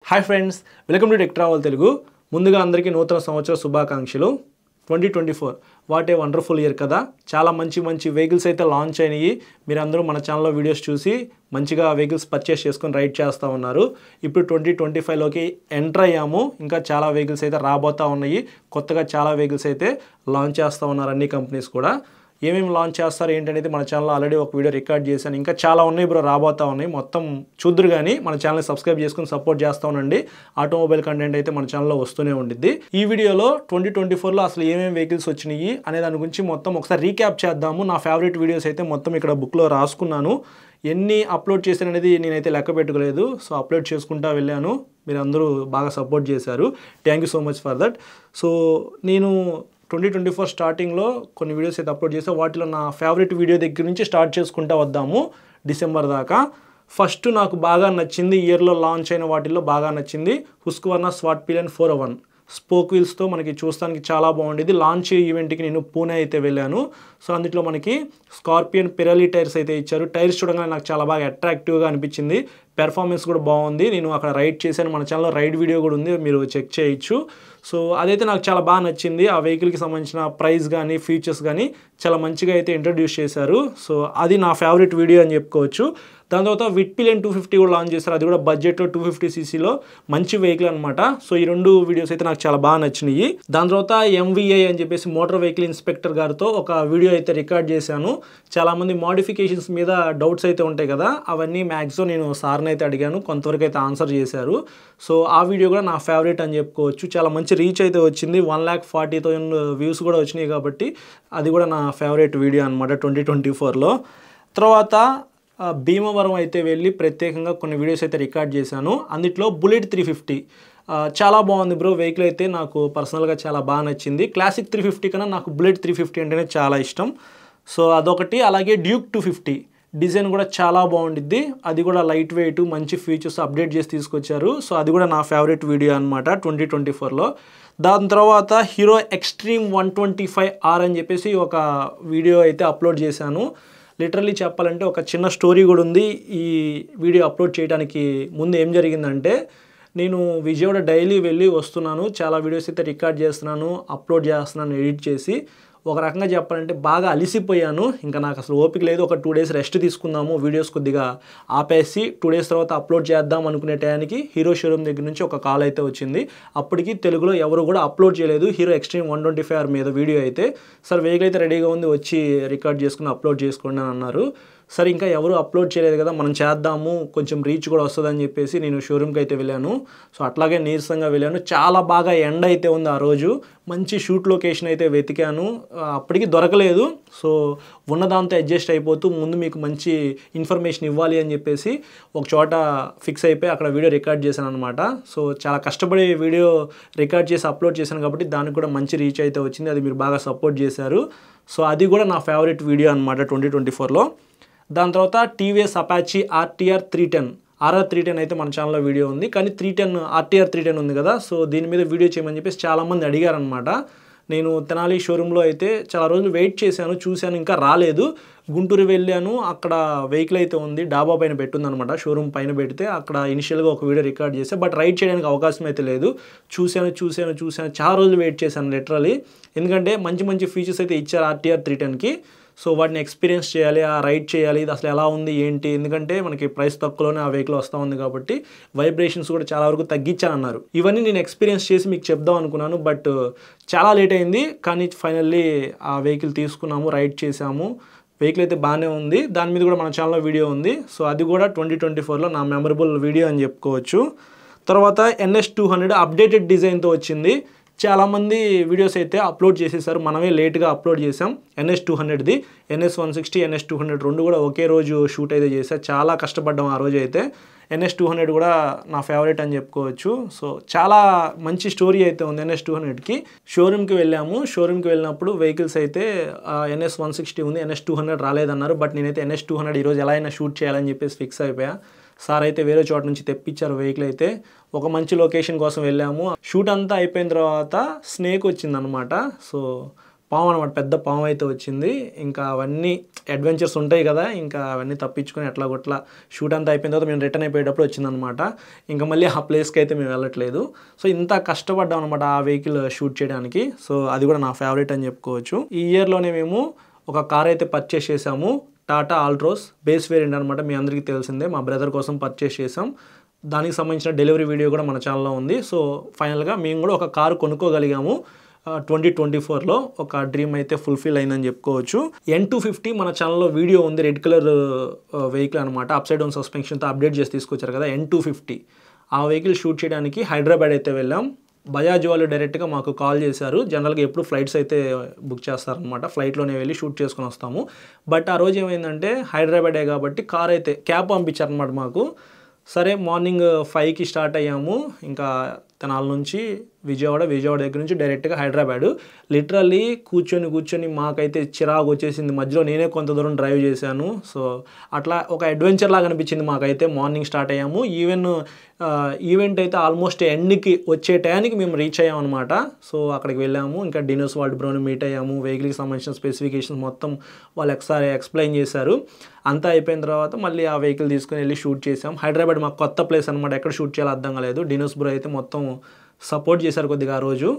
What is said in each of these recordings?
Hi friends, welcome to tech travel Telugu. ముందుగా అందరికీ నూతన సంవత్సర శుభాకాంక్షలు. 2024 వాట్ ఏ వండర్ఫుల్ ఇయర్ కదా. చాలా మంచి వెహికల్స్ అయితే లాంచ్ అయినాయి. మీరందరూ మన ఛానల్లో వీడియోస్ చూసి మంచిగా వెహికల్స్ పర్చేస్ చేసుకొని రైడ్ చేస్తూ ఉన్నారు. ఇప్పుడు 2025లోకి ఎంటర్ అయ్యాము. ఇంకా చాలా వెహికల్స్ అయితే రాబోతూ ఉన్నాయి. కొత్తగా చాలా వెహికల్స్ అయితే లాంచ్ చేస్తూ ఉన్నారు అన్ని కంపెనీస్ కూడా. ఏమేమి లాంచ్ చేస్తారు ఏంటనేది మన ఛానల్లో ఆల్రెడీ ఒక వీడియో రికార్డ్ చేశాను. ఇంకా చాలా ఉన్నాయి బ్రో, రాబోతూ ఉన్నాయి. మొత్తం చూద్దరు కానీ మన ఛానల్ని సబ్స్క్రైబ్ చేసుకుని సపోర్ట్ చేస్తూ ఉండండి. ఆటోమొబైల్ కంటెంట్ అయితే మన ఛానల్లో వస్తూనే ఉండిద్ది. ఈ వీడియోలో 2024లో అసలు ఏమేమి వెహికల్స్ వచ్చినాయి అనే దాని గురించి మొత్తం ఒకసారి రీక్యాప్ చేద్దాము. నా ఫేవరెట్ వీడియోస్ అయితే మొత్తం ఇక్కడ బుక్లో రాసుకున్నాను. ఎన్ని అప్లోడ్ చేశాను అనేది నేనైతే లెక్క పెట్టుకోలేదు. సో అప్లోడ్ చేసుకుంటా వెళ్ళాను. మీరు అందరూ బాగా సపోర్ట్ చేశారు. Thank you so much for that. So నేను 2024 స్టార్టింగ్లో కొన్ని వీడియోస్ అయితే అప్లోడ్ చేసాను. వాటిలో నా ఫేవరెట్ వీడియో దగ్గర నుంచి స్టార్ట్ చేసుకుంటా వద్దాము డిసెంబర్ దాకా. ఫస్ట్ నాకు బాగా నచ్చింది, ఇయర్లో లాంచ్ అయిన వాటిల్లో బాగా నచ్చింది హుస్క్వర్నా స్వాట్ పిలియన్ 401 స్పోక్ వీల్స్తో మనకి చూస్తానికి చాలా బాగుండేది. లాంచ్ ఈవెంట్కి నేను పూణే అయితే వెళ్ళాను. సో అందులో మనకి స్కార్పియన్ పిరలీ టైర్స్ అయితే ఇచ్చారు. టైర్స్ చూడగానే నాకు చాలా బాగా అట్రాక్టివ్గా అనిపించింది. పెర్ఫార్మెన్స్ కూడా బాగుంది. నేను అక్కడ రైడ్ చేశాను. మన ఛానల్లో రైడ్ వీడియో కూడా ఉంది, మీరు చెక్ చేయొచ్చు. సో అదైతే నాకు చాలా బాగా నచ్చింది. ఆ వెహికల్కి సంబంధించిన ప్రైస్ కానీ ఫీచర్స్ కానీ చాలా మంచిగా అయితే ఇంట్రడ్యూస్ చేశారు. సో అది నా ఫేవరెట్ వీడియో అని చెప్పుకోవచ్చు. దాని తర్వాత విట్ పిలియన్ 250 కూడా లాంచ్ చేశారు. అది కూడా బడ్జెట్లో 250cc మంచి వెహికల్ అనమాట. సో ఈ రెండు వీడియోస్ అయితే నాకు చాలా బాగా నచ్చినాయి. దాని తర్వాత MVI అని చెప్పేసి మోటార్ వెహికల్ ఇన్స్పెక్టర్ గారితో ఒక వీడియో అయితే రికార్డ్ చేశాను. చాలామంది మోడిఫికేషన్స్ మీద డౌట్స్ అయితే ఉంటాయి కదా, అవన్నీ మ్యాక్సిమం నేను సార్ని అయితే అడిగాను. కొంతవరకు అయితే ఆన్సర్ చేశారు. సో ఆ వీడియో కూడా నా ఫేవరెట్ అని చెప్పుకోవచ్చు. చాలా మంచి రీచ్ అయితే వచ్చింది. 1,40,000 వ్యూస్ కూడా వచ్చినాయి. కాబట్టి అది కూడా నా ఫేవరెట్ వీడియో అనమాట 2024లో. తర్వాత భీమవరం అయితే వెళ్ళి ప్రత్యేకంగా కొన్ని వీడియోస్ అయితే రికార్డ్ చేశాను. అందులో బుల్లెట్ 350 చాలా బాగుంది బ్రో. వెహికల్ అయితే నాకు పర్సనల్గా చాలా బాగా నచ్చింది. క్లాసిక్ 350 కన్నా నాకు బుల్లెట్ 350 అంటేనే చాలా ఇష్టం. సో అదొకటి. అలాగే డ్యూక్ 250 డిజైన్ కూడా చాలా బాగుండిద్ది. అది కూడా లైట్ వెయిట్, మంచి ఫీచర్స్ అప్డేట్ చేసి తీసుకొచ్చారు. సో అది కూడా నా ఫేవరెట్ వీడియో అనమాట 2024లో. దాని తర్వాత హీరో ఎక్స్ట్రీమ్ 125R అని చెప్పేసి ఒక వీడియో అయితే అప్లోడ్ చేశాను. లిటరల్లీ చెప్పాలంటే ఒక చిన్న స్టోరీ కూడా ఉంది. ఈ వీడియో అప్లోడ్ చేయడానికి ముందు ఏం జరిగిందంటే, నేను విజయవాడ డైలీ వెళ్ళి వస్తున్నాను. చాలా వీడియోస్ అయితే రికార్డ్ చేస్తున్నాను, అప్లోడ్ చేస్తున్నాను ఎడిట్ చేసి. ఒక రకంగా చెప్పాలంటే బాగా అలిసిపోయాను. ఇంకా నాకు అసలు ఓపిక లేదు. ఒక 2 days రెస్ట్ తీసుకుందాము, వీడియోస్ కొద్దిగా ఆపేసి 2 days తర్వాత అప్లోడ్ చేద్దాం అనుకునే టయానికి హీరో షోరూమ్ దగ్గర నుంచి ఒక కాల్ అయితే వచ్చింది. అప్పటికి తెలుగులో ఎవరు కూడా అప్లోడ్ చేయలేదు హీరో ఎక్స్ట్రీమ్ 125R మీద వీడియో అయితే. సార్ వెహికల్ అయితే రెడీగా ఉంది, వచ్చి రికార్డ్ చేసుకుని అప్లోడ్ చేసుకోండి అని అన్నారు. సరే ఇంకా ఎవరు అప్లోడ్ చేయలేదు కదా, మనం చేద్దాము, కొంచెం రీచ్ కూడా వస్తుందని చెప్పేసి నేను షోరూమ్కి అయితే వెళ్ళాను. సో అట్లాగే నీరసంగా వెళ్ళాను. చాలా బాగా ఎండ అయితే ఉంది ఆ రోజు. మంచి షూట్ లొకేషన్ అయితే వెతికాను, అప్పటికి దొరకలేదు. సో ఉన్నదాంతో అడ్జస్ట్ అయిపోతూ ముందు మీకు మంచి ఇన్ఫర్మేషన్ ఇవ్వాలి అని చెప్పేసి ఒక చోట ఫిక్స్ అయిపోయి అక్కడ వీడియో రికార్డ్ చేశాను అనమాట. సో చాలా కష్టపడి వీడియో రికార్డ్ చేసి అప్లోడ్ చేశాను కాబట్టి దానికి కూడా మంచి రీచ్ అయితే వచ్చింది. అది మీరు బాగా సపోర్ట్ చేశారు. సో అది కూడా నా ఫేవరెట్ వీడియో అనమాట 2024లో. దాని తర్వాత టీవీఎస్ అపాచీ RTR 310 అయితే మన ఛానల్లో వీడియో ఉంది. కానీ RTR 310 ఉంది కదా, సో దీని మీద వీడియో చేయమని చెప్పేసి చాలామంది అడిగారనమాట. నేను తెనాలి షోరూంలో అయితే చాలా రోజులు వెయిట్ చేశాను, చూశాను, ఇంకా రాలేదు. గుంటూరు వెళ్ళాను, అక్కడ వెహికల్ అయితే ఉంది, డాబా పైన పెట్టుందనమాట. షోరూమ్ పైన పెడితే అక్కడ ఇనిషియల్గా ఒక వీడియో రికార్డ్ చేస్తే బట్ రైడ్ చేయడానికి అవకాశం అయితే లేదు. చూశాను చాలా రోజులు వెయిట్ చేశాను లిటరలీ. ఎందుకంటే మంచి ఫీచర్స్ అయితే ఇచ్చారు RTR 310కి. సో వాటిని ఎక్స్పీరియన్స్ చేయాలి, ఆ రైడ్ చేయాలి, ఇది అసలు ఎలా ఉంది ఏంటి. ఎందుకంటే మనకి ప్రైస్ తక్కువలోనే ఆ వెహికల్ వస్తూ ఉంది కాబట్టి వైబ్రేషన్స్ కూడా చాలా వరకు తగ్గించానన్నారు. ఇవన్నీ నేను ఎక్స్పీరియన్స్ చేసి మీకు చెప్దాం అనుకున్నాను, బట్ చాలా లేట్ అయింది. కానీ ఫైనల్లీ ఆ వెహికల్ తీసుకున్నాము, రైడ్ చేసాము. వెహికల్ అయితే బాగానే ఉంది. దాని మీద కూడా మన ఛానల్లో వీడియో ఉంది. సో అది కూడా 2024లో నా మెమరబుల్ వీడియో అని చెప్పుకోవచ్చు. తర్వాత NS200 అప్డేటెడ్ డిజైన్తో వచ్చింది. చాలామంది వీడియోస్ అయితే అప్లోడ్ చేసేసారు, మనమే లేట్గా అప్లోడ్ చేసాం. NS200ది, NS160, NS200 రెండు కూడా ఒకే రోజు షూట్ అయితే చేశారు. చాలా కష్టపడ్డాం ఆ రోజు అయితే. NS200 కూడా నా ఫేవరెట్ అని చెప్పుకోవచ్చు. సో చాలా మంచి స్టోరీ అయితే ఉంది NS200కి. షోరూమ్కి వెళ్ళాము. షోరూమ్కి వెళ్ళినప్పుడు వెహికల్స్ అయితే NS160 ఉంది, NS200 రాలేదన్నారు. బట్ నేనైతే NS200 ఈరోజు ఎలా అయినా షూట్ చేయాలని చెప్పేసి ఫిక్స్ అయిపోయా. సార్ అయితే వేరే చోట నుంచి తెప్పించారు వెహికల్ అయితే. ఒక మంచి లొకేషన్ కోసం వెళ్ళాము. షూట్ అంతా అయిపోయిన తర్వాత స్నేక్ వచ్చిందనమాట. సో పాము అనమాట, పెద్ద పాము అయితే వచ్చింది. ఇంకా అవన్నీ అడ్వెంచర్స్ ఉంటాయి కదా, ఇంకా అవన్నీ తప్పించుకొని ఎట్లా కొట్లా షూట్ అంతా అయిపోయిన తర్వాత మేము రిటర్న్ అయిపోయేటప్పుడు వచ్చిందనమాట. ఇంకా మళ్ళీ ఆ ప్లేస్కి అయితే మేము వెళ్ళట్లేదు. సో ఇంత కష్టపడ్డాం అనమాట ఆ వెహికల్ షూట్ చేయడానికి. సో అది కూడా నా ఫేవరెట్ అని చెప్పుకోవచ్చు. ఈ ఇయర్లోనే మేము ఒక కార్ అయితే పర్చేస్ చేసాము, టాటా ఆల్ట్రోస్ బేస్ వేరియంట్ అనమాట. మీ అందరికీ తెలిసిందే, మా బ్రదర్ కోసం పర్చేస్ చేసాం. దానికి సంబంధించిన డెలివరీ వీడియో కూడా మన ఛానల్లో ఉంది. సో ఫైనల్గా మేము కూడా ఒక కారు కొనుక్కోగలిగాము 2024లో. ఒక డ్రీమ్ అయితే ఫుల్ఫిల్ అయిందని చెప్పుకోవచ్చు. N250 మన ఛానల్లో వీడియో ఉంది, రెడ్ కలర్ వెహికల్ అనమాట, అప్ సైడ్ డౌన్ సస్పెన్షన్తో అప్డేట్ చేసి తీసుకొచ్చారు కదా N250. ఆ వెహికల్ షూట్ చేయడానికి హైదరాబాద్ అయితే వెళ్ళాం. బజాజ్ వాళ్ళు డైరెక్ట్గా మాకు కాల్ చేశారు. జనరల్గా ఎప్పుడు ఫ్లైట్స్ అయితే బుక్ చేస్తారనమాట, ఫ్లైట్లోనే వెళ్ళి షూట్ చేసుకొని వస్తాము. బట్ ఆ రోజు ఏమైందంటే హైదరాబాదే కాబట్టి కార్ అయితే క్యాబ్ పంపించారనమాట మాకు. సరే మార్నింగ్ 5కి స్టార్ట్ అయ్యాము. ఇంకా తెనాల నుంచి విజయవాడ దగ్గర నుంచి డైరెక్ట్గా హైదరాబాద్. లిటరల్లీ కూర్చొని మాకైతే చిరాకు వచ్చేసింది. మధ్యలో నేనే కొంత దూరం డ్రైవ్ చేశాను. సో అట్లా ఒక అడ్వెంచర్ లాగా అనిపించింది మాకైతే. మార్నింగ్ స్టార్ట్ అయ్యాము, ఈవెంట్ అయితే ఆల్మోస్ట్ ఎండ్కి వచ్చే టైంకి మేము రీచ్ అయ్యాము అనమాట. సో అక్కడికి వెళ్ళాము, ఇంకా డినోస్ వాల్డ్ బ్రోని మీట్ అయ్యాము. వెహికల్కి సంబంధించిన స్పెసిఫికేషన్స్ మొత్తం వాళ్ళు ఎక్స్ప్లెయిన్ చేశారు. అంతా అయిపోయిన తర్వాత మళ్ళీ ఆ వెహికల్ తీసుకుని వెళ్ళి షూట్ చేసాం. హైదరాబాద్ మాకు కొత్త ప్లేస్ అనమాట, ఎక్కడ షూట్ చేయాలో అర్థం కాలేదు. డినోస్ బ్రో అయితే మొత్తం సపోర్ట్ చేశారు కొద్దిగా ఆ రోజు.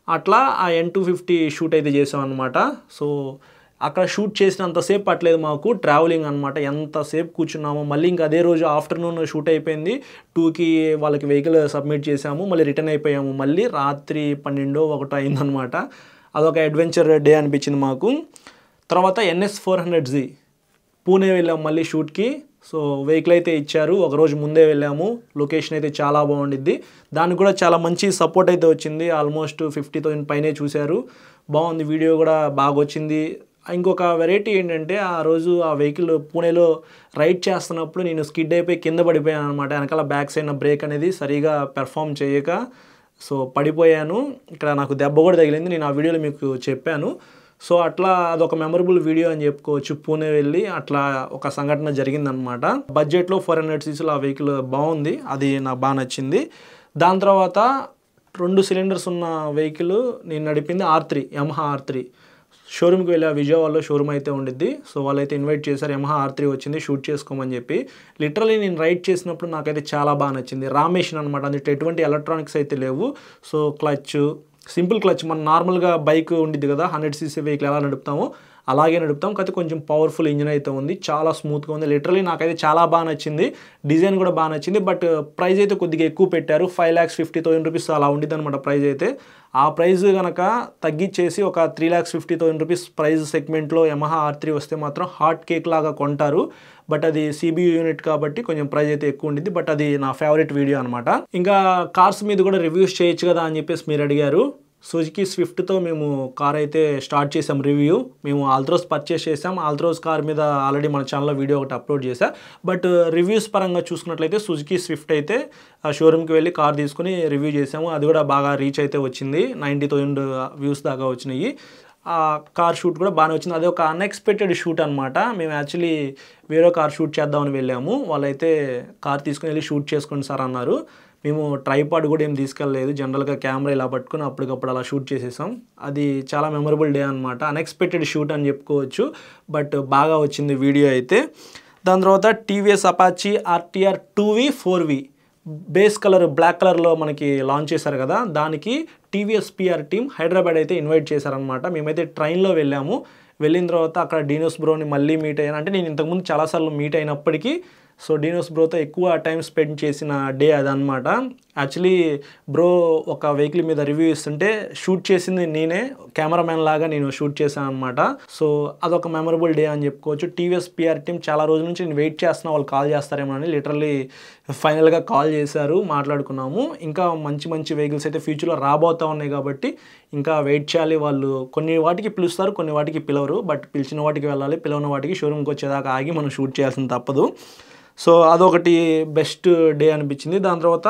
అట్లా ఆ N250 షూట్ అయితే చేసాం అనమాట. సో అక్కడ షూట్ చేసినంతసేపు పట్టలేదు మాకు, ట్రావెలింగ్ అనమాట. ఎంతసేపు కూర్చున్నామో. మళ్ళీ ఇంకా అదే రోజు ఆఫ్టర్నూన్ షూట్ అయిపోయింది. 2కి వాళ్ళకి వెహికల్ సబ్మిట్ చేసాము, మళ్ళీ రిటర్న్ అయిపోయాము. మళ్ళీ రాత్రి 12-1 అయిందనమాట. అదొక అడ్వెంచర్ డే అనిపించింది మాకు. తర్వాత NS400Z పూణే వెళ్ళాము మళ్ళీ షూట్కి. సో వెహికల్ అయితే ఇచ్చారు, ఒకరోజు ముందే వెళ్ళాము. లొకేషన్ అయితే చాలా బాగుండిద్ది, దానికి కూడా చాలా మంచి సపోర్ట్ అయితే వచ్చింది. ఆల్మోస్ట్ 50,000 పైనే చూశారు. బాగుంది, వీడియో కూడా బాగా వచ్చింది. ఇంకొక వెరైటీ ఏంటంటే ఆ రోజు ఆ వెహికల్ పూణేలో రైడ్ చేస్తున్నప్పుడు నేను స్కిడ్ అయిపోయి కింద పడిపోయాను అనమాట. వెనకాల బ్యాక్ సైడ్ బ్రేక్ అనేది సరిగా పెర్ఫామ్ చేయక సో పడిపోయాను. ఇక్కడ నాకు దెబ్బ కూడా తగిలింది, నేను ఆ వీడియోలో మీకు చెప్పాను. సో అట్లా అదొక మెమరబుల్ వీడియో అని చెప్పుకోవచ్చు. పూణే వెళ్ళి అట్లా ఒక సంఘటన జరిగిందనమాట. బడ్జెట్లో 400cc ఆ వెహికల్ బాగుంది, అది నాకు బాగా నచ్చింది. దాని తర్వాత 2 సిలిండర్స్ ఉన్న వెహికల్ నేను నడిపింది యమహా R3. షోరూమ్కి వెళ్ళా, విజయవాడలో షోరూమ్ అయితే ఉండిద్ది. సో వాళ్ళైతే ఇన్వైట్ చేశారు, యమహా R3 వచ్చింది షూట్ చేసుకోమని చెప్పి. లిటరలీ నేను రైడ్ చేసినప్పుడు నాకైతే చాలా బాగా నచ్చింది. రామేషన్ అనమాట, అందులో ఎటువంటి ఎలక్ట్రానిక్స్ అయితే లేవు. సో క్లచ్, సింపుల్ క్లచ్, మన నార్మల్గా బైక్ ఉండిద్ది కదా 100cc వెహికల్ ఎలా నడుపుతామో అలాగే నడుపుతాం, కాకపోతే కొంచెం పవర్ఫుల్ ఇంజిన్ అయితే ఉంది. చాలా స్మూత్గా ఉంది. లిటరలీ నాకైతే చాలా బాగా నచ్చింది. డిజైన్ కూడా బాగా నచ్చింది. బట్ ప్రైస్ అయితే కొద్దిగా ఎక్కువ పెట్టారు, 5,50,000 రూపీస్ అలా ఉండిద్ది అనమాట ప్రైస్ అయితే. ఆ ప్రైస్ కనుక తగ్గించేసి ఒక 3,50,000 రూపీస్ ప్రైస్ సెగ్మెంట్లో యమహా R3 వస్తే మాత్రం హాట్ కేక్ లాగా కొంటారు. బట్ అది CBU యూనిట్ కాబట్టి కొంచెం ప్రైస్ అయితే ఎక్కువ ఉండిద్ది. బట్ అది నా ఫేవరెట్ వీడియో అనమాట. ఇంకా కార్స్ మీద కూడా రివ్యూస్ చేయొచ్చు కదా అని చెప్పేసి మీరు అడిగారు. సుజుకి స్విఫ్ట్తో మేము కార్ అయితే స్టార్ట్ చేసాం రివ్యూ. మేము ఆల్ట్రోస్ పర్చేస్ చేసాం. ఆల్ట్రోస్ కార్ మీద ఆల్రెడీ మన ఛానల్లో వీడియో ఒకటి అప్లోడ్ చేశా. బట్ రివ్యూస్ పరంగా చూసుకున్నట్లయితే సుజుకి స్విఫ్ట్ అయితే ఆ షోరూమ్కి వెళ్ళి కార్ తీసుకుని రివ్యూ చేసాము. అది కూడా బాగా రీచ్ అయితే వచ్చింది, 90,000 వ్యూస్ దాకా వచ్చినాయి. ఆ కార్ షూట్ కూడా బాగానే వచ్చింది. అది ఒక అన్ఎక్స్పెక్టెడ్ షూట్ అనమాట. మేము యాక్చువల్లీ వేరే కార్ షూట్ చేద్దామని వెళ్ళాము. వాళ్ళైతే కార్ తీసుకుని వెళ్ళి షూట్ చేసుకోండి సార్ అన్నారు. మేము ట్రైపాడ్ కూడా ఏం తీసుకెళ్ళలేదు, జనరల్గా కెమెరా ఇలా పట్టుకుని అప్పటికప్పుడు అలా షూట్ చేసేసాం. అది చాలా మెమరబుల్ డే అనమాట, అన్ఎక్స్పెక్టెడ్ షూట్ అని చెప్పుకోవచ్చు. బట్ బాగా వచ్చింది వీడియో అయితే. దాని తర్వాత TVS Apache RTR 2V 4V base colour black కలర్లో మనకి లాంచ్ చేశారు కదా, దానికి TVS PR టీమ్ హైదరాబాద్ అయితే ఇన్వైట్ చేశారనమాట. మేమైతే ట్రైన్లో వెళ్ళాము. వెళ్ళిన తర్వాత అక్కడ డినోస్ బ్రోని మళ్ళీ మీట్ అయ్యాను. అంటే నేను ఇంతకుముందు చాలాసార్లు మీట్ అయినప్పటికీ సో డినోస్ బ్రోతో ఎక్కువ టైం స్పెండ్ చేసిన డే అదనమాట. యాక్చువల్లీ బ్రో ఒక వెహికల్ మీద రివ్యూ ఇస్తుంటే షూట్ చేసింది నేనే, కెమెరామ్యాన్ లాగా నేను షూట్ చేశాను అనమాట. సో అదొక మెమరబుల్ డే అని చెప్పుకోవచ్చు. TVS PR టీమ్ చాలా రోజుల నుంచి నేను వెయిట్ చేస్తున్నా వాళ్ళు కాల్ చేస్తారేమో అని. లిటరల్లీ ఫైనల్గా కాల్ చేశారు, మాట్లాడుకున్నాము. ఇంకా మంచి మంచి వెహికల్స్ అయితే ఫ్యూచర్లో రాబోతూ ఉన్నాయి కాబట్టి ఇంకా వెయిట్ చేయాలి. వాళ్ళు కొన్ని వాటికి పిలుస్తారు, కొన్ని వాటికి పిలవరు. బట్ పిలిచిన వాటికి వెళ్ళాలి, పిలవని వాటికి షోరూమ్కి వచ్చేదాకా ఆగి మనం షూట్ చేయాల్సిన తప్పదు. సో అదొకటి బెస్ట్ డే అనిపించింది. దాని తర్వాత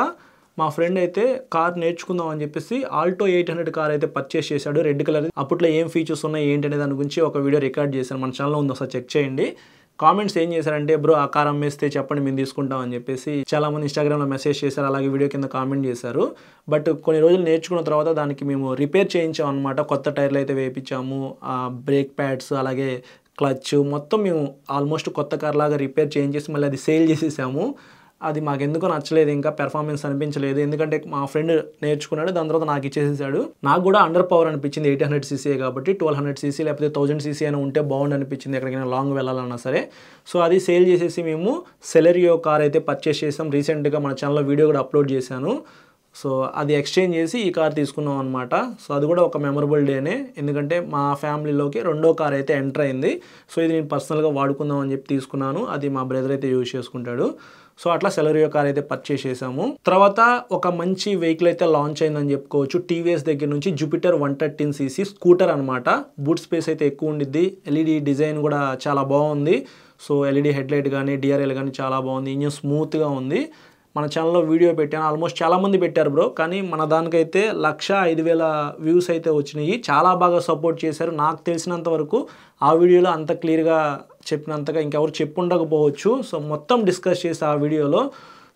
మా ఫ్రెండ్ అయితే కార్ నేర్చుకుందాం అని చెప్పేసి ఆల్టో 800 కార్ అయితే పర్చేస్ చేశాడు, రెడ్ కలర్. అప్పట్లో ఏం ఫీచర్స్ ఉన్నాయి ఏంటి అనే దాని గురించి ఒక వీడియో రికార్డ్ చేశాను, మన ఛానల్లో ఉంది, ఒకసారి చెక్ చేయండి. కామెంట్స్ ఏం చేశారంటే బ్రో ఆ కార్ అమ్మేస్తే చెప్పండి మేము తీసుకుంటాం అని చెప్పేసి చాలామంది ఇన్స్టాగ్రామ్లో మెసేజ్ చేశారు, అలాగే వీడియో కింద కామెంట్ చేశారు. బట్ కొన్ని రోజులు నేర్చుకున్న తర్వాత దానికి మేము రిపేర్ చేయించాం అనమాట. కొత్త టైర్లు అయితే వేయించాము, బ్రేక్ ప్యాడ్స్ అలాగే క్లచ్ మొత్తం మేము ఆల్మోస్ట్ కొత్త కార్ లాగా రిపేర్ చేయించేసి మళ్ళీ అది సేల్ చేసేసాము. అది మాకు ఎందుకో నచ్చలేదు, ఇంకా పెర్ఫార్మెన్స్ అనిపించలేదు. ఎందుకంటే మా ఫ్రెండ్ నేర్చుకున్నాడు, దాని తర్వాత నాకు ఇచ్చేసేసాడు. నాకు కూడా అండర్ పవర్ అనిపించింది. 800 సీసీ కాబట్టి 1200 సీసీ లేకపోతే 1000 సీసీ అయినా ఉంటే బాగుండు అనిపించింది ఎక్కడికైనా లాంగ్ వెళ్ళాలన్నా సరే. సో అది సేల్ చేసేసి మేము సెలెరియో కార్ అయితే పర్చేస్ చేసాం. రీసెంట్గా మన ఛానల్లో వీడియో కూడా అప్లోడ్ చేశాను. సో అది ఎక్స్చేంజ్ చేసి ఈ కార్ తీసుకున్నాం అనమాట. సో అది కూడా ఒక మెమరబుల్ డేనే, ఎందుకంటే మా ఫ్యామిలీలోకి రెండో కార్ అయితే ఎంటర్ అయింది. సో ఇది నేను పర్సనల్గా వాడుకుందాం అని చెప్పి తీసుకున్నాను. అది మా బ్రదర్ అయితే యూజ్ చేసుకుంటాడు. సో అట్లా సెలెరియో కార్ అయితే పర్చేస్ చేసాము. తర్వాత ఒక మంచి వెహికల్ అయితే లాంచ్ అయిందని చెప్పుకోవచ్చు. టీవీఎస్ దగ్గర నుంచి జూపిటర్ 113cc స్కూటర్ అనమాట. బూట్ స్పేస్ అయితే ఎక్కువ ఉండిద్ది. ఎల్ఈడి డిజైన్ కూడా చాలా బాగుంది. సో ఎల్ఈడి హెడ్లైట్ కానీ డిఆర్ఎల్ కానీ చాలా బాగుంది. ఇంజిన్ స్మూత్గా ఉంది. మన ఛానల్లో వీడియో పెట్టాను, ఆల్మోస్ట్ చాలామంది పెట్టారు బ్రో, కానీ మన దానికైతే 1,05,000 వ్యూస్ అయితే వచ్చినాయి. చాలా బాగా సపోర్ట్ చేశారు. నాకు తెలిసినంత వరకు ఆ వీడియోలో అంత క్లియర్గా చెప్పినంతగా ఇంకెవరు చెప్పుండకపోవచ్చు. సో మొత్తం డిస్కస్ చేసి ఆ వీడియోలో.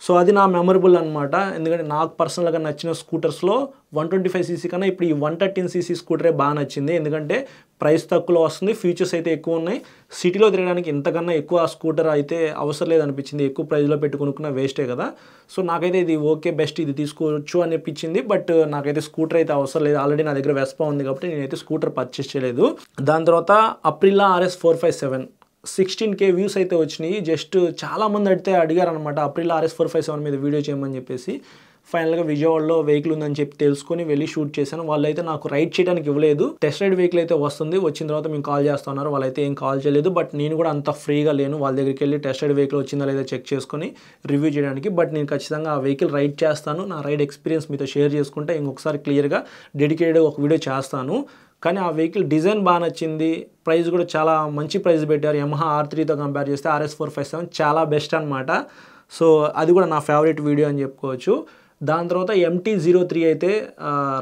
సో అది నా మెమరబుల్ అనమాట. ఎందుకంటే నాకు పర్సనల్గా నచ్చిన స్కూటర్స్లో 125cc కన్నా ఇప్పుడు ఈ 113cc స్కూటరే బాగా నచ్చింది. ఎందుకంటే ప్రైస్ తక్కువలో వస్తుంది, ఫీచర్స్ అయితే ఎక్కువ ఉన్నాయి. సిటీలో తిరగడానికి ఇంతకన్నా ఎక్కువ స్కూటర్ అయితే అవసరం లేదనిపించింది. ఎక్కువ ప్రైస్లో పెట్టుకునుకున్న వేస్టే కదా. సో నాకైతే ఇది ఓకే బెస్ట్, ఇది తీసుకోవచ్చు అనిపించింది. బట్ నాకైతే స్కూటర్ అయితే అవసరం లేదు. ఆల్రెడీ నా దగ్గర వెస్పా ఉంది కాబట్టి నేనైతే స్కూటర్ పర్చేస్ చేయలేదు. దాని తర్వాత అప్రిలా RS 457 16K వ్యూస్ అయితే వచ్చినాయి. జస్ట్ చాలామంది అడిగారు అనమాట అప్రిల్ RS 457 మీద వీడియో చేయమని చెప్పేసి. ఫైనల్గా విజయవాడలో వెహికల్ ఉందని చెప్పి తెలుసుకొని వెళ్ళి షూట్ చేశాను. వాళ్ళైతే నాకు రైడ్ చేయడానికి ఇవ్వలేదు. టెస్ట్ రైడ్ వెహికల్ అయితే వస్తుంది, వచ్చిన తర్వాత మేము కాల్ చేస్తున్నారు. వాళ్ళైతే ఏం కాల్ చేయలేదు. బట్ నేను కూడా అంత ఫ్రీగా లేను వాళ్ళ దగ్గరికి వెళ్ళి టెస్ట్ రైడ్ వెహికల్ వచ్చిందా లేదా చెక్ చేసుకొని రివ్యూ చేయడానికి. బట్ నేను ఖచ్చితంగా ఆ వెహికల్ రైడ్ చేస్తాను. నా రైడ్ ఎక్స్పీరియన్స్ మీతో షేర్ చేసుకుంటే ఇంకొకసారి క్లియర్గా డెడికేటెడ్గా ఒక వీడియో చేస్తాను. కానీ ఆ వెహికల్ డిజైన్ బాగా నచ్చింది. ప్రైస్ కూడా చాలా మంచి ప్రైస్ పెట్టారు. యమహా R3తో కంపేర్ చేస్తే RS 457 చాలా బెస్ట్ అనమాట. సో అది కూడా నా ఫేవరెట్ వీడియో అని చెప్పుకోవచ్చు. దాని తర్వాత MT-03 అయితే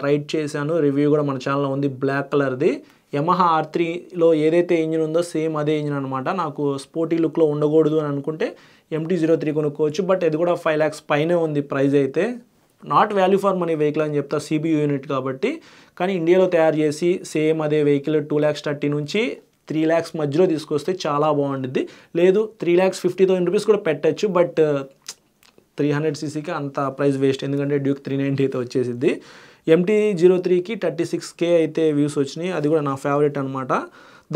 రైడ్ చేశాను. రివ్యూ కూడా మన ఛానల్లో ఉంది, బ్లాక్ కలర్ది. యమహా R3లో ఏదైతే ఇంజిన్ ఉందో సేమ్ అదే ఇంజిన్ అనమాట. నాకు స్పోర్టీ లుక్లో ఉండకూడదు అని అనుకుంటే MT-03 కొనుక్కోవచ్చు. బట్ ఇది కూడా 5 lakhs పైనే ఉంది ప్రైస్ అయితే. Not value for money vehicle అని చెప్తా, CBU యూనిట్ కాబట్టి. కానీ ఇండియాలో తయారు చేసి సేమ్ అదే వెహికల్ 2,30,000 నుంచి 3 lakhs మధ్యలో తీసుకొస్తే చాలా బాగుంటుంది. లేదు 3,50,000 రూపీస్ కూడా పెట్టచ్చు. బట్ 300cc అంత ప్రైస్ వేస్ట్, ఎందుకంటే డ్యూక్ 390 అయితే వచ్చేసిద్ది. MT-03కి 36K అయితే వ్యూస్ వచ్చినాయి. అది కూడా నా ఫేవరెట్ అనమాట.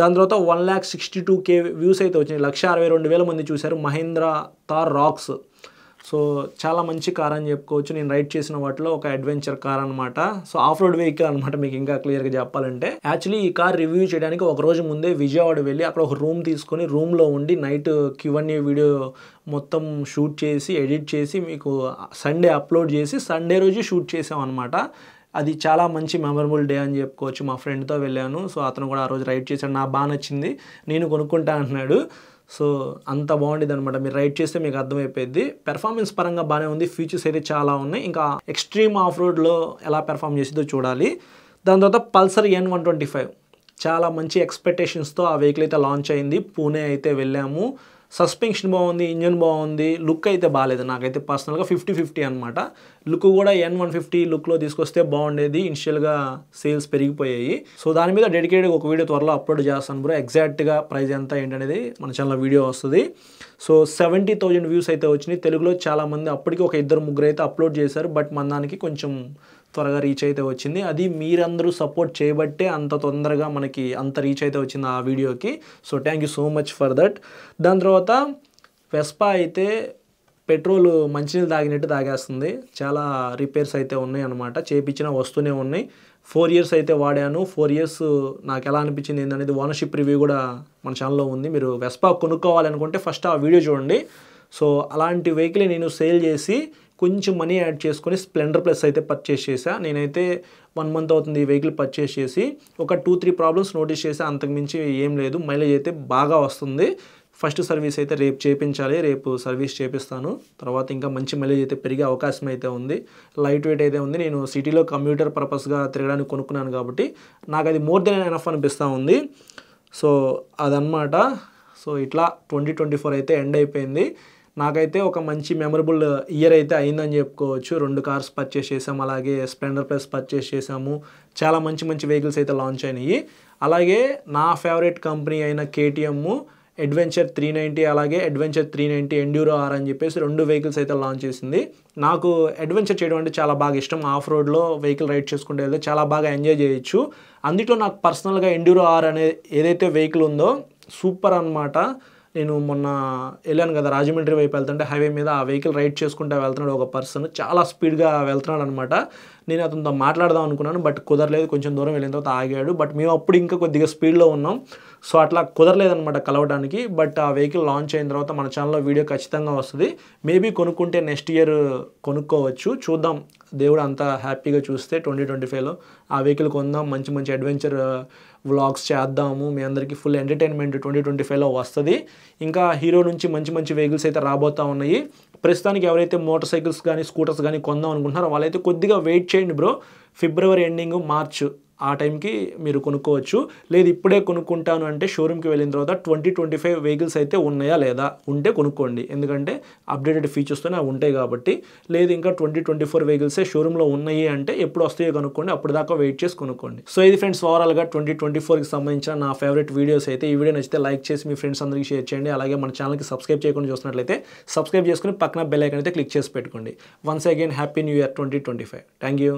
దాని తర్వాత 1,62K వ్యూస్ అయితే వచ్చినాయి. 1,62,000 మంది చూశారు. మహీంద్రా థార్ రాక్స్. సో చాలా మంచి కార్ అని చెప్పుకోవచ్చు. నేను రైడ్ చేసిన వాటిలో ఒక అడ్వెంచర్ కార్ అనమాట. సో ఆఫ్ రోడ్ వెహికల్ అనమాట, మీకు ఇంకా క్లియర్గా చెప్పాలంటే. యాక్చువల్లీ ఈ కార్ రివ్యూ చేయడానికి ఒక రోజు ముందే విజయవాడ వెళ్ళి అక్కడ ఒక రూమ్ తీసుకొని రూమ్లో ఉండి నైట్ Q&A వీడియో మొత్తం షూట్ చేసి ఎడిట్ చేసి మీకు సండే అప్లోడ్ చేసి సండే రోజు షూట్ చేసాం అనమాట. అది చాలా మంచి మెమరబుల్ డే అని చెప్పుకోవచ్చు. మా ఫ్రెండ్తో వెళ్ళాను. సో అతను కూడా ఆ రోజు రైడ్ చేశాడు. నాకు బాగా నచ్చింది, నేను కొనుక్కుంటా అంటున్నాడు. సో అంత బాగుండేది అనమాట. మీరు రైడ్ చేస్తే మీకు అర్థమైపోయింది. పెర్ఫార్మెన్స్ పరంగా బాగానే ఉంది, ఫీచర్స్ అయితే చాలా ఉన్నాయి. ఇంకా ఎక్స్ట్రీమ్ ఆఫ్ రోడ్లో ఎలా పెర్ఫామ్ చేసిందో చూడాలి. దాని తర్వాత పల్సర్ N125 చాలా మంచి ఎక్స్పెక్టేషన్స్తో ఆ వెహికల్ అయితే లాంచ్ అయింది. పూణే అయితే వెళ్ళాము. సస్పెన్షన్ బాగుంది, ఇంజన్ బాగుంది, లుక్ అయితే బాగాలేదు. నాకైతే పర్సనల్గా 50-50 అనమాట. లుక్ కూడా N150 లుక్లో తీసుకొస్తే బాగుండేది. ఇనిషియల్గా సేల్స్ పెరిగిపోయాయి. సో దాని మీద డెడికేటెడ్గా ఒక వీడియో త్వరలో అప్లోడ్ చేస్తాను బ్రో. ఎగ్జాక్ట్గా ప్రైస్ ఎంత ఏంటనేది మన ఛానల్లో వీడియో వస్తుంది. సో 70,000 వ్యూస్ అయితే వచ్చినాయి. తెలుగులో చాలామంది అప్పటికి ఒక 2-3 అయితే అప్లోడ్ చేశారు. బట్ మన దానికి కొంచెం త్వరగా రీచ్ అయితే వచ్చింది. అది మీరందరూ సపోర్ట్ చేయబట్టే అంత తొందరగా మనకి అంత రీచ్ అయితే వచ్చింది ఆ వీడియోకి. So thank you so much for that. దాని తర్వాత వెస్పా అయితే పెట్రోల్ మంచినీళ్ళు తాగినట్టు తాగేస్తుంది. చాలా రిపేర్స్ అయితే ఉన్నాయి అనమాట, చేయించిన వస్తూనే ఉన్నాయి. 4 years అయితే వాడాను. 4 years నాకు ఎలా అనిపించింది ఏంటనేది ఓనర్షిప్ రివ్యూ కూడా మన ఛానల్లో ఉంది. మీరు వెస్పా కొనుక్కోవాలనుకుంటే ఫస్ట్ ఆ వీడియో చూడండి. సో అలాంటి వెహికల్ నేను సేల్ చేసి కొంచెం మనీ యాడ్ చేసుకొని స్ప్లెండర్ ప్లస్ అయితే పర్చేస్ చేశా. నేనైతే 1 month అవుతుంది ఈ వెహికల్ పర్చేస్ చేసి. ఒక 2-3 ప్రాబ్లమ్స్ నోటీస్ చేసి, అంతకుమించి ఏం లేదు. మైలేజ్ అయితే బాగా వస్తుంది. ఫస్ట్ సర్వీస్ అయితే రేపు చేయించాలి, రేపు సర్వీస్ చేపిస్తాను. తర్వాత ఇంకా మంచి మైలేజ్ అయితే పెరిగే అవకాశం అయితే ఉంది. లైట్ వెయిట్ అయితే ఉంది. నేను సిటీలో కమ్యూటర్ పర్పస్గా తిరగడానికి కొనుక్కున్నాను కాబట్టి నాకు అది మోర్ దెన్ ఎనఫ్ అనిపిస్తూ ఉంది. సో అదనమాట. సో ఇట్లా 2024 అయితే ఎండ్ అయిపోయింది. నాకైతే ఒక మంచి మెమరబుల్ ఇయర్ అయితే అయిందని చెప్పుకోవచ్చు. 2 కార్స్ పర్చేస్ చేసాము, అలాగే స్ప్లెండర్ ప్లస్ పర్చేస్ చేసాము. చాలా మంచి మంచి వెహికల్స్ అయితే లాంచ్ అయినాయి. అలాగే నా ఫేవరెట్ కంపెనీ అయిన కేటీఎం అడ్వెంచర్ 390 అలాగే అడ్వెంచర్ 390 ఎండ్యూరో ఆర్ అని చెప్పేసి 2 వెహికల్స్ అయితే లాంచ్ చేసింది. నాకు అడ్వెంచర్ చేయడం అంటే చాలా బాగా ఇష్టం. ఆఫ్ రోడ్లో వెహికల్ రైడ్ చేసుకుంటే వెళ్తే చాలా బాగా ఎంజాయ్ చేయొచ్చు. అందులో నాకు పర్సనల్గా ఎండ్యూరో ఆర్ అనే ఏదైతే వెహికల్ ఉందో సూపర్ అనమాట. నేను మొన్న వెళ్ళాను కదా, రాజమండ్రి వైపు వెళ్తుంటే హైవే మీద ఆ వెహికల్ రైడ్ చేసుకుంటూ వెళ్తున్నాడు ఒక పర్సన్, చాలా స్పీడ్గా వెళ్తున్నాడు అనమాట. నేను అతనితో మాట్లాడదాం అనుకున్నాను, బట్ కుదరలేదు. కొంచెం దూరం వెళ్ళిన తర్వాత ఆగాడు. బట్ మేము అప్పుడు ఇంకా కొద్దిగా స్పీడ్లో ఉన్నాం, సో అట్లా కుదరలేదనమాట కలవడానికి. బట్ ఆ వెహికల్ లాంచ్ అయిన తర్వాత మన ఛానల్లో వీడియో ఖచ్చితంగా వస్తుంది. మేబీ కొనుక్కుంటే నెక్స్ట్ ఇయర్ కొనుక్కోవచ్చు, చూద్దాం. దేవుడు అంతా హ్యాపీగా చూస్తే 2025లో ఆ వెహికల్ కొందాం, మంచి మంచి అడ్వెంచర్ వ్లాగ్స్ చేద్దాము. మీ అందరికీ ఫుల్ ఎంటర్టైన్మెంట్ 2025లో వస్తుంది. ఇంకా హీరో నుంచి మంచి మంచి వెహికల్స్ అయితే రాబోతూ ఉన్నాయి. ప్రస్తుతానికి ఎవరైతే మోటార్ సైకిల్స్ కానీ స్కూటర్స్ కానీ కొందాం అనుకుంటున్నారో వాళ్ళైతే కొద్దిగా వెయిట్ చేయండి బ్రో. ఫిబ్రవరి ఎండింగ్, మార్చ్ ఆ టైంకి మీరు కొనుక్కోవచ్చు. లేదు ఇప్పుడే కొనుక్కుంటాను అంటే షోరూమ్కి వెళ్ళిన తర్వాత 2025 వెహికల్స్ అయితే ఉన్నాయా లేదా, ఉంటే కొనుక్కోండి. ఎందుకంటే అప్డేటెడ్ ఫీచర్స్తోనే ఉంటాయి కాబట్టి. లేదు ఇంకా 2024 వెహికల్సే షోరూంలో ఉన్నాయి అంటే ఎప్పుడు వస్తాయో కనుక్కోండి, అప్పుడు దాకా వెయిట్ చేసి కొనుక్కోండి. సో ఇది ఫ్రెండ్స్ ఓవరాల్గా 2024కి సంబంధించిన నా ఫేవరెట్ వీడియోస్ అయితే. ఈ వీడియో నచ్చితే లైక్ చేసి మీ ఫ్రెండ్స్ అందరికీ షేర్ చేయండి. అలాగే మన ఛానల్కి సబ్స్క్రైబ్ చేయకుండా చూస్తున్నట్లయితే సబ్స్క్రైబ్ చేసుకుని పక్కన బెల్ ఐకాన్ అయితే క్లిక్ చేసి పెట్టుకోండి. Once again happy new year 2025. Thank you.